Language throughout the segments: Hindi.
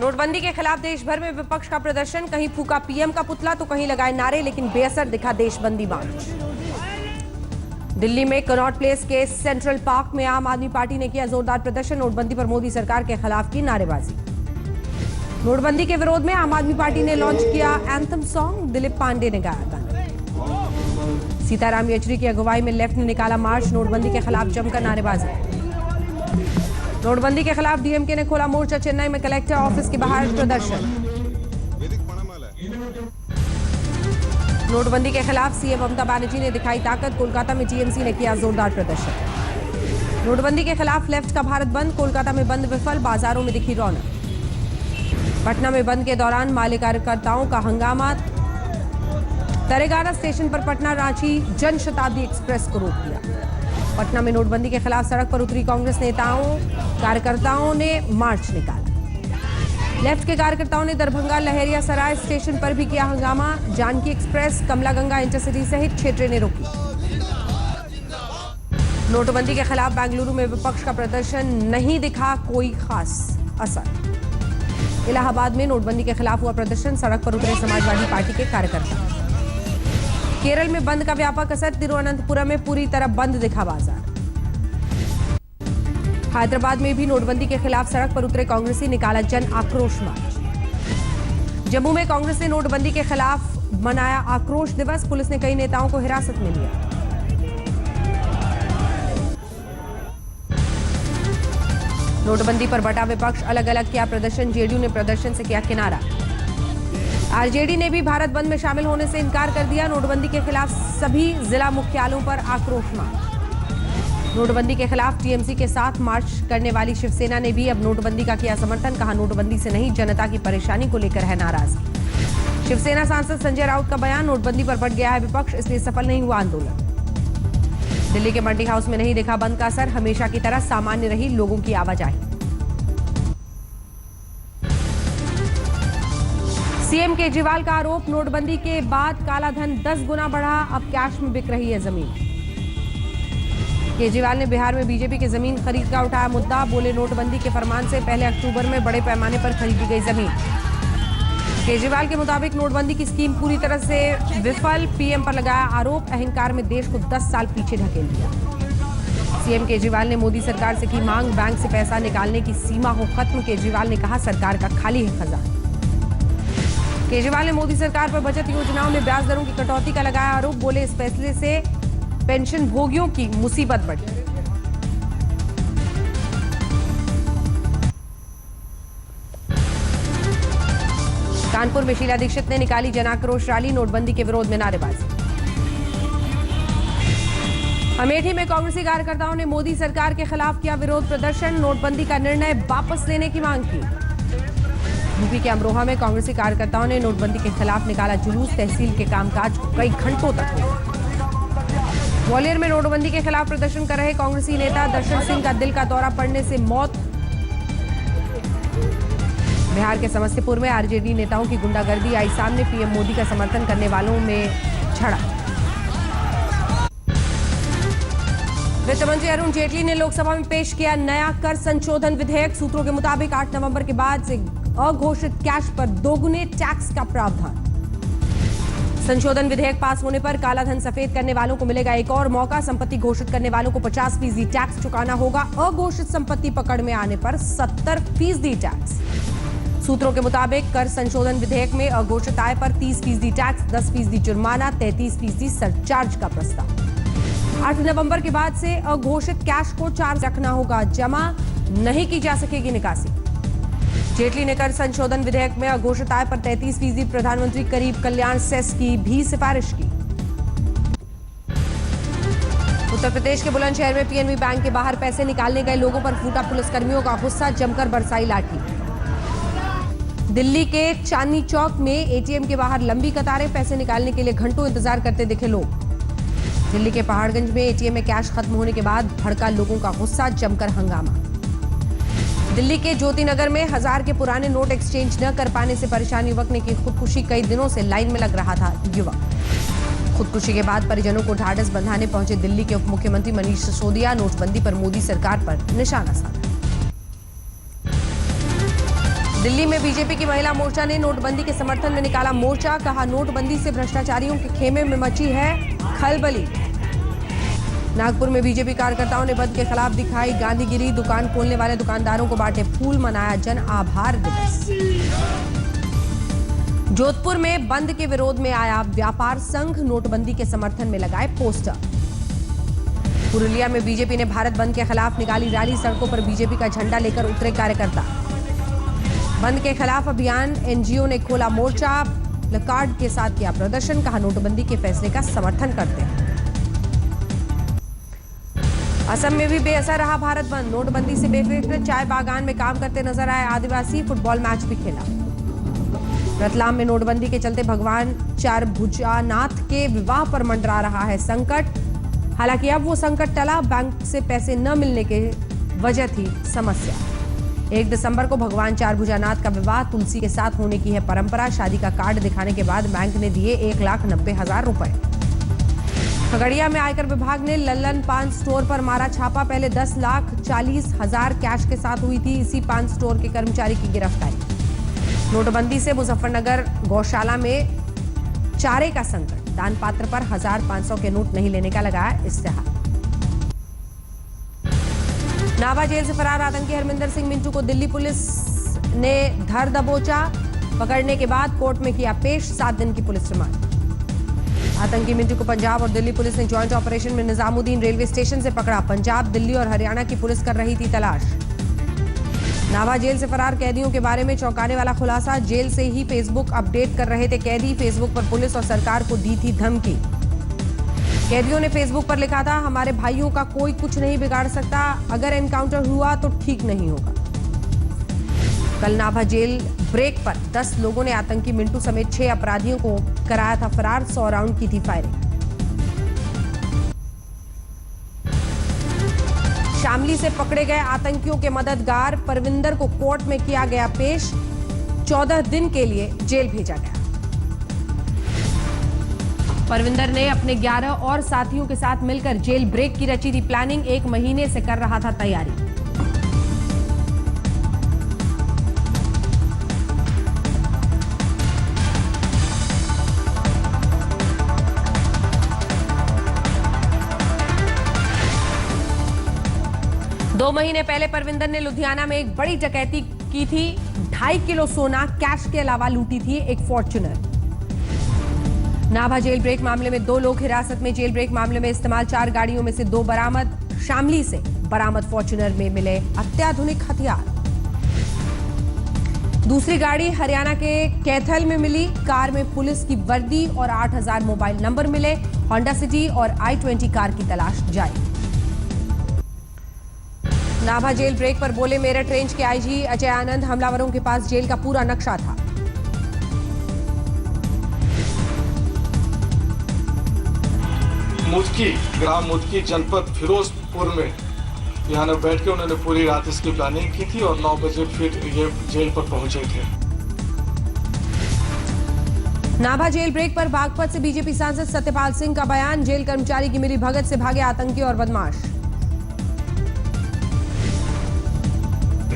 नोटबंदी के खिलाफ देश भर में विपक्ष का प्रदर्शन, कहीं फूका पीएम का पुतला तो कहीं लगाए नारे, लेकिन बेअसर दिखा देशबंदी मार्च। दिल्ली में कनॉट प्लेस के सेंट्रल पार्क में आम आदमी पार्टी ने किया जोरदार प्रदर्शन, नोटबंदी पर मोदी सरकार के खिलाफ की नारेबाजी। नोटबंदी के विरोध में आम आदमी पार्टी ने लॉन्च किया एंथम सॉन्ग, दिलीप पांडे ने गाया गाना। सीताराम येचुरी की अगुवाई में लेफ्ट ने निकाला मार्च, नोटबंदी के खिलाफ जमकर नारेबाजी। नोटबंदी के खिलाफ डीएमके ने खोला मोर्चा, चेन्नई में कलेक्टर ऑफिस के बाहर प्रदर्शन। नोटबंदी के खिलाफ सीएम ममता बनर्जी ने दिखाई ताकत, कोलकाता में टीएमसी ने किया जोरदार प्रदर्शन। नोटबंदी के खिलाफ लेफ्ट का भारत बंद, कोलकाता में बंद विफल, बाजारों में दिखी रौनक। पटना में बंद के दौरान माले कार्यकर्ताओं का हंगामा, तरेगाना स्टेशन पर पटना रांची जनशताब्दी एक्सप्रेस को रोक दिया। पटना में नोटबंदी के खिलाफ सड़क पर उतरी कांग्रेस नेताओं, कार्यकर्ताओं ने मार्च निकाला। लेफ्ट के कार्यकर्ताओं ने दरभंगा लहरिया सराय स्टेशन पर भी किया हंगामा, जानकी एक्सप्रेस, कमला गंगा इंटरसिटी सहित 6 ट्रेनें रोकी। नोटबंदी के खिलाफ बेंगलुरु में विपक्ष का प्रदर्शन, नहीं दिखा कोई खास असर। इलाहाबाद में नोटबंदी के खिलाफ हुआ प्रदर्शन, सड़क पर उतरे समाजवादी पार्टी के कार्यकर्ता। केरल में बंद का व्यापक असर, तिरुवनंतपुरम में पूरी तरह बंद दिखा बाजार। हैदराबाद में भी नोटबंदी के खिलाफ सड़क पर उतरे कांग्रेसी, निकाला जन आक्रोश मार्च। जम्मू में कांग्रेस ने नोटबंदी के खिलाफ मनाया आक्रोश दिवस, पुलिस ने कई नेताओं को हिरासत में लिया। नोटबंदी पर बटा विपक्ष, अलग अलग किया प्रदर्शन, जेडीयू ने प्रदर्शन से किया किनारा। आरजेडी ने भी भारत बंद में शामिल होने से इनकार कर दिया। नोटबंदी के खिलाफ सभी जिला मुख्यालयों पर आक्रोश मार्च। नोटबंदी के खिलाफ टीएमसी के साथ मार्च करने वाली शिवसेना ने भी अब नोटबंदी का किया समर्थन, कहा नोटबंदी से नहीं जनता की परेशानी को लेकर है नाराजगी। शिवसेना सांसद संजय राउत का बयान, नोटबंदी पर बढ़ गया है विपक्ष, इसलिए सफल नहीं हुआ आंदोलन। दिल्ली के मंडी हाउस में नहीं देखा बंद का असर, हमेशा की तरह सामान्य रही लोगों की आवाजाही। सीएम केजरीवाल का आरोप, नोटबंदी के बाद कालाधन 10 गुना बढ़ा, अब कैश में बिक रही है जमीन। केजरीवाल ने बिहार में बीजेपी की जमीन खरीद का उठाया मुद्दा, बोले नोटबंदी के फरमान से पहले अक्टूबर में बड़े पैमाने पर खरीदी गई जमीन। केजरीवाल के मुताबिक नोटबंदी की स्कीम पूरी तरह से विफल, पीएम पर लगाया आरोप, अहंकार में देश को 10 साल पीछे ढकेल दिया। सीएम केजरीवाल ने मोदी सरकार से की मांग, बैंक से पैसा निकालने की सीमा हो खत्म, केजरीवाल ने कहा सरकार का खाली है खजाना। केजरीवाल ने मोदी सरकार पर बचत योजनाओं में ब्याज दरों की कटौती का लगाया आरोप, बोले इस फैसले से पेंशन भोगियों की मुसीबत बढ़ी। कानपुर में शीला दीक्षित ने निकाली जन आक्रोश रैली, नोटबंदी के विरोध में नारेबाजी। अमेठी में कांग्रेसी कार्यकर्ताओं ने मोदी सरकार के खिलाफ किया विरोध प्रदर्शन, नोटबंदी का निर्णय वापस लेने की मांग की। यूपी के अमरोहा में कांग्रेसी कार्यकर्ताओं ने नोटबंदी के खिलाफ निकाला जुलूस, तहसील के कामकाज को कई घंटों तक रोका। ग्वालियर में नोटबंदी के खिलाफ प्रदर्शन कर रहे कांग्रेसी नेता दर्शन सिंह का दिल का दौरा पड़ने से मौत। बिहार के समस्तीपुर में आरजेडी नेताओं की गुंडागर्दी आई सामने, पीएम मोदी का समर्थन करने वालों में झड़प। वित्त मंत्री अरुण जेटली ने लोकसभा में पेश किया नया कर संशोधन विधेयक, सूत्रों के मुताबिक 8 नवंबर के बाद से अघोषित कैश पर दोगुने टैक्स का प्रावधान। संशोधन विधेयक पास होने पर कालाधन सफेद करने वालों को मिलेगा एक और मौका, संपत्ति घोषित करने वालों को 50% टैक्स चुकाना होगा, अघोषित संपत्ति पकड़ में आने पर 70% टैक्स। सूत्रों के मुताबिक कर संशोधन विधेयक में अघोषित आय पर 30% टैक्स, 10% जुर्माना, 33% सरचार्ज का प्रस्ताव। 8 नवंबर के बाद से अघोषित कैश को चार्ज रखना होगा, जमा नहीं की जा सकेगी निकासी। जेटली ने कर संशोधन विधेयक में अघोषित आय पर 33% प्रधानमंत्री गरीब कल्याण सेस की भी सिफारिश की। उत्तर प्रदेश के बुलंदशहर में पीएनबी बैंक के बाहर पैसे निकालने गए लोगों पर फूटा पुलिसकर्मियों का गुस्सा, जमकर बरसाई लाठी। दिल्ली के चांदनी चौक में एटीएम के बाहर लंबी कतारें, पैसे निकालने के लिए घंटों इंतजार करते दिखे लोग। दिल्ली के पहाड़गंज में एटीएम में कैश खत्म होने के बाद भड़का लोगों का गुस्सा, जमकर हंगामा। दिल्ली के ज्योतिनगर में 1000 के पुराने नोट एक्सचेंज न कर पाने से परेशान युवक ने की खुदकुशी, कई दिनों से लाइन में लग रहा था युवक। खुदकुशी के बाद परिजनों को ढाढ़स बंधाने पहुंचे दिल्ली के उप मुख्यमंत्री मनीष सिसोदिया, नोटबंदी पर मोदी सरकार पर निशाना साधा। दिल्ली में बीजेपी की महिला मोर्चा ने नोटबंदी के समर्थन में निकाला मोर्चा। कहा, नोटबंदी से भ्रष्टाचारियों के खेमे में मची है खलबली। नागपुर में बीजेपी कार्यकर्ताओं ने बंद के खिलाफ दिखाई गांधीगिरी। दुकान खोलने वाले दुकानदारों को बांटे फूल, मनाया जन आभार दिवस। जोधपुर में बंद के विरोध में आया व्यापार संघ, नोटबंदी के समर्थन में लगाए पोस्टर। पुरुलिया में बीजेपी ने भारत बंद के खिलाफ निकाली रैली, सड़कों पर बीजेपी का झंडा लेकर उतरे कार्यकर्ता। बंद के खिलाफ अभियान, एनजीओ ने खोला मोर्चा, प्लकार्ड के साथ किया प्रदर्शन। कहा, नोटबंदी के फैसले का समर्थन करते हैं। असम में भी बेअसर रहा भारत बंद, नोटबंदी से बेफिक्र चाय बागान में काम करते नजर आए आदिवासी। फुटबॉल मैच भी खेला। रतलाम में नोटबंदी के चलते भगवान चारभुजानाथ के विवाह पर मंडरा रहा है संकट। हालांकि अब वो संकट टला, बैंक से पैसे न मिलने की वजह थी समस्या। 1 दिसंबर को भगवान चारभुजानाथ का विवाह तुलसी के साथ होने की है परंपरा। शादी का कार्ड दिखाने के बाद बैंक ने दिए 1,90,000 रुपए। खगड़िया में आयकर विभाग ने लल्लन पान स्टोर पर मारा छापा। पहले 10,40,000 कैश के साथ हुई थी इसी पान स्टोर के कर्मचारी की गिरफ्तारी। नोटबंदी से मुजफ्फरनगर गौशाला में चारे का संकट, दान पात्र पर 1,500 के नोट नहीं लेने का लगाया इस्तेहार। नाभा जेल से फरार आतंकी हरमिंदर सिंह मिंटू को दिल्ली पुलिस ने धर दबोचा। पकड़ने के बाद कोर्ट में किया पेश, 7 दिन की पुलिस रिमांड। आतंकी मिंटू को पंजाब और दिल्ली पुलिस ने ज्वाइंट ऑपरेशन में निजामुद्दीन रेलवे स्टेशन से पकड़ा। पंजाब, दिल्ली और हरियाणा की पुलिस कर रही थी तलाश। नाभा जेल से फरार कैदियों के बारे में चौंकाने वाला खुलासा, जेल से ही फेसबुक अपडेट कर रहे थे कैदी। फेसबुक पर पुलिस और सरकार को दी थी धमकी। कैदियों ने फेसबुक पर लिखा था, हमारे भाइयों का कोई कुछ नहीं बिगाड़ सकता, अगर एनकाउंटर हुआ तो ठीक नहीं होगा। कल नाभा जेल ब्रेक पर 10 लोगों ने आतंकी मिंटू समेत 6 अपराधियों को कराया था फरार। 100 राउंड की थी फायरिंग। शामली से पकड़े गए आतंकियों के मददगार परविंदर को कोर्ट में किया गया पेश। 14 दिन के लिए जेल भेजा गया। परविंदर ने अपने 11 और साथियों के साथ मिलकर जेल ब्रेक की रची थी प्लानिंग। 1 महीने से कर रहा था तैयारी। दो महीने पहले परविंदर ने लुधियाना में एक बड़ी डकैती की थी। 2.5 किलो सोना, कैश के अलावा लूटी थी एक फॉर्च्यूनर। नाभा जेल ब्रेक मामले में 2 लोग हिरासत में। जेल ब्रेक मामले में इस्तेमाल 4 गाड़ियों में से 2 बरामद। शामली से बरामद फॉर्च्यूनर में मिले अत्याधुनिक हथियार। दूसरी गाड़ी हरियाणा के कैथल में मिली। कार में पुलिस की वर्दी और 8,000 मोबाइल नंबर मिले। होंडा सिटी और i20 कार की तलाश जारी। नाभा जेल ब्रेक पर बोले मेरठ रेंज के आईजी अजय आनंद, हमलावरों के पास जेल का पूरा नक्शा था। मुदकी, ग्राम मुदकी, जनपद फिरोजपुर में यहाँ बैठ के उन्होंने पूरी रात इसकी प्लानिंग की थी और 9 बजे फिर ये जेल पर पहुंचे थे। नाभा जेल ब्रेक पर बागपत से बीजेपी सांसद सत्यपाल सिंह का बयान, जेल कर्मचारी की मिली भगत से भागे आतंकी और बदमाश।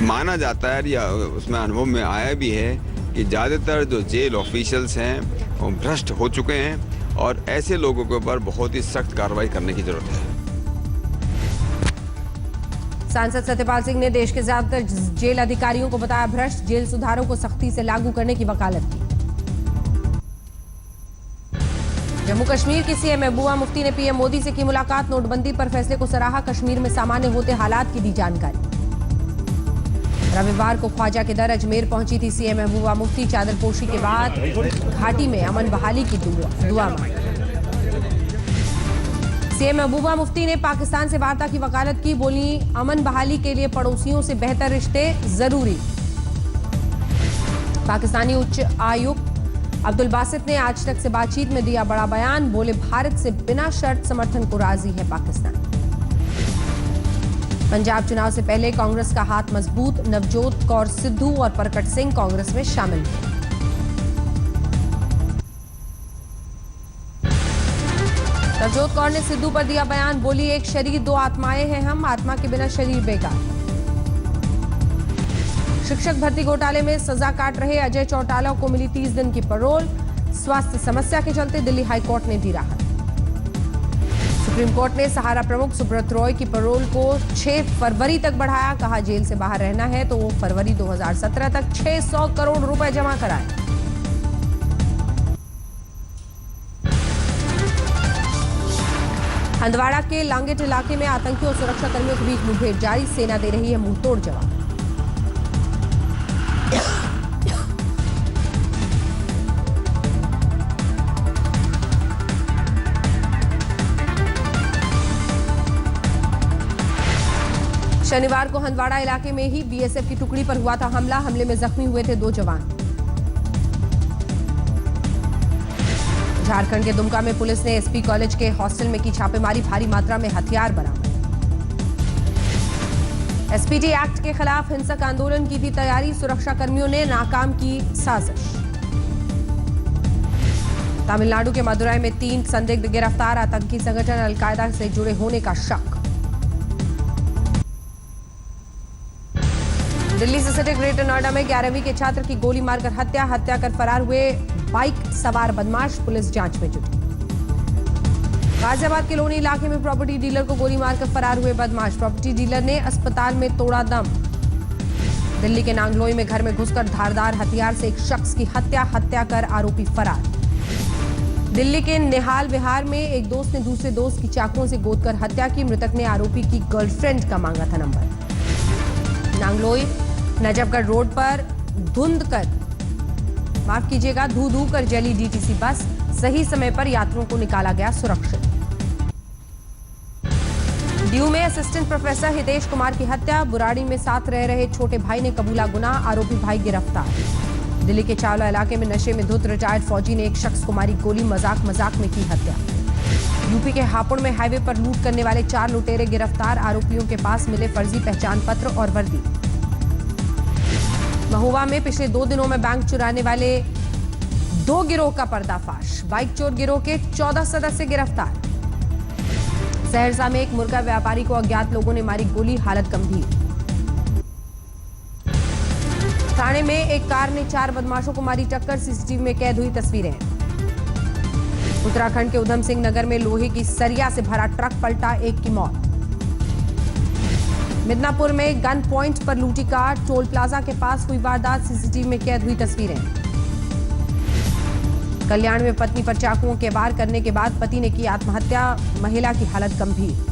माना जाता है या उसमें अनुभव में आया भी है कि ज्यादातर जो जेल ऑफिशियल्स हैं वो भ्रष्ट हो चुके हैं और ऐसे लोगों के ऊपर बहुत ही सख्त कार्रवाई करने की जरूरत है। सांसद सत्यपाल सिंह ने देश के ज्यादातर जेल अधिकारियों को बताया भ्रष्ट, जेल सुधारों को सख्ती से लागू करने की वकालत की। जम्मू कश्मीर की सीएम महबूबा मुफ्ती ने पीएम मोदी से की मुलाकात, नोटबंदी पर फैसले को सराहा, कश्मीर में सामान्य होते हालात की दी जानकारी। रविवार को ख्वाजा के दर अजमेर पहुंची थी सीएम महबूबा मुफ्ती, चादरपोशी के बाद घाटी में अमन बहाली की दुआ मांगी। सीएम महबूबा मुफ्ती ने पाकिस्तान से वार्ता की वकालत की, बोली अमन बहाली के लिए पड़ोसियों से बेहतर रिश्ते जरूरी। पाकिस्तानी उच्च आयुक्त अब्दुल बासित ने आज तक से बातचीत में दिया बड़ा बयान, बोले भारत से बिना शर्त समर्थन को राजी है पाकिस्तान। पंजाब चुनाव से पहले कांग्रेस का हाथ मजबूत, नवजोत कौर सिद्धू और परकट सिंह कांग्रेस में शामिल हुए। नवजोत कौर ने सिद्धू पर दिया बयान, बोली एक शरीर 2 आत्माएं हैं हम, आत्मा के बिना शरीर बेकार। शिक्षक भर्ती घोटाले में सजा काट रहे अजय चौटाला को मिली 30 दिन की पैरोल। स्वास्थ्य समस्या के चलते दिल्ली हाईकोर्ट ने दी राहत। सुप्रीम कोर्ट ने सहारा प्रमुख सुब्रत रॉय की पैरोल को 6 फरवरी तक बढ़ाया। कहा जेल से बाहर रहना है तो वो फरवरी 2017 तक 600 करोड़ रुपए जमा कराएं। हंदवाड़ा के लांगेट इलाके में आतंकियों और सुरक्षा कर्मियों के बीच मुठभेड़ जारी। सेना दे रही है मुंहतोड़ जवाब। शनिवार को हंदवाड़ा इलाके में ही बीएसएफ की टुकड़ी पर हुआ था हमला। हमले में जख्मी हुए थे 2 जवान। झारखंड के दुमका में पुलिस ने एसपी कॉलेज के हॉस्टल में की छापेमारी। भारी मात्रा में हथियार बरामद। एसपीटी एक्ट के खिलाफ हिंसक आंदोलन की थी तैयारी। सुरक्षा कर्मियों ने नाकाम की साजिश। तमिलनाडु के मदुरई में 3 संदिग्ध गिरफ्तार। आतंकी संगठन अलकायदा से जुड़े होने का शक। दिल्ली से सटे ग्रेटर नोएडा में 11वीं के छात्र की गोली मारकर हत्या कर फरार हुए बाइक सवार बदमाश। पुलिस जांच में जुटी। गाजियाबाद के लोनी इलाके में प्रॉपर्टी डीलर को गोली मारकर फरार हुए बदमाश। प्रॉपर्टी डीलर ने अस्पताल में तोड़ा दम। दिल्ली के नांगलोई में घर में घुसकर धारदार हथियार से एक शख्स की हत्या कर आरोपी फरार। दिल्ली के निहाल विहार में एक दोस्त ने दूसरे दोस्त की चाकुओं से गोदकर हत्या की। मृतक ने आरोपी की गर्लफ्रेंड का मांगा था नंबर। नांगलोई नजफगढ़ रोड पर धू धू कर जली डीटीसी बस। सही समय पर यात्रियों को निकाला गया सुरक्षित। डीयू में असिस्टेंट प्रोफेसर हितेश कुमार की हत्या। बुराड़ी में साथ रह रहे छोटे भाई ने कबूला गुनाह। आरोपी भाई गिरफ्तार। दिल्ली के चावला इलाके में नशे में धुत रिटायर्ड फौजी ने एक शख्स को मारी गोली। मजाक में की हत्या। यूपी के हापुड़ में हाईवे पर लूट करने वाले 4 लुटेरे गिरफ्तार। आरोपियों के पास मिले फर्जी पहचान पत्र और वर्दी। महुआ में पिछले 2 दिनों में बैंक चुराने वाले 2 गिरोह का पर्दाफाश। बाइक चोर गिरोह के 14 सदस्य गिरफ्तार। सहरसा में एक मुर्गा व्यापारी को अज्ञात लोगों ने मारी गोली। हालत गंभीर। थाने में एक कार ने 4 बदमाशों को मारी टक्कर। सीसीटीवी में कैद हुई तस्वीरें। उत्तराखंड के उधम सिंह नगर में लोहे की सरिया से भरा ट्रक पलटा। 1 की मौत। मिदनापुर में गन पॉइंट पर लूटी कार। टोल प्लाजा के पास हुई वारदात। सीसीटीवी में कैद हुई तस्वीरें। कल्याण में पत्नी पर चाकुओं के वार करने के बाद पति ने की आत्महत्या। महिला की हालत गंभीर।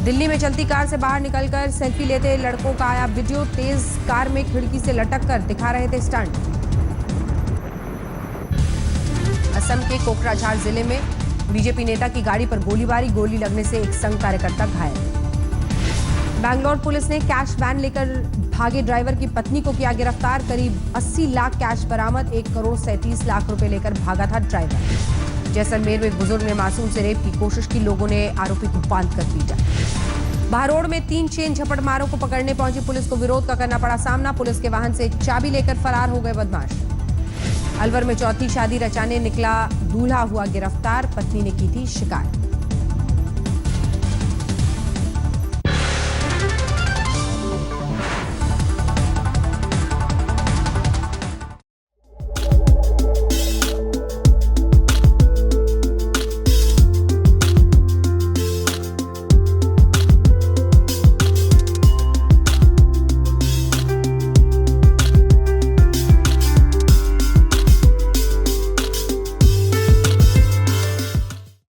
दिल्ली में चलती कार से बाहर निकलकर सेल्फी लेते लड़कों का आया वीडियो। तेज कार में खिड़की से लटक कर दिखा रहे थे स्टंट। असम के कोकराझार जिले में बीजेपी नेता की गाड़ी पर गोलीबारी। गोली लगने से एक संघ कार्यकर्ता घायल। बैंगलोर पुलिस ने कैश वैन लेकर भागे ड्राइवर की पत्नी को किया गिरफ्तार। करीब 80 लाख कैश बरामद। 1 करोड़ 37 लाख रुपए लेकर भागा था ड्राइवर। जैसलमेर में एक बुजुर्ग ने मासूम से रेप की कोशिश की। लोगों ने आरोपी को बांध कर पीटा। बहरोड में 3 चेन झपट मारों को पकड़ने पहुंची पुलिस को विरोध का करना पड़ा सामना। पुलिस के वाहन से चाबी लेकर फरार हो गए बदमाश। अलवर में चौथी शादी रचाने निकला दूल्हा हुआ गिरफ्तार। पत्नी ने की थी शिकायत।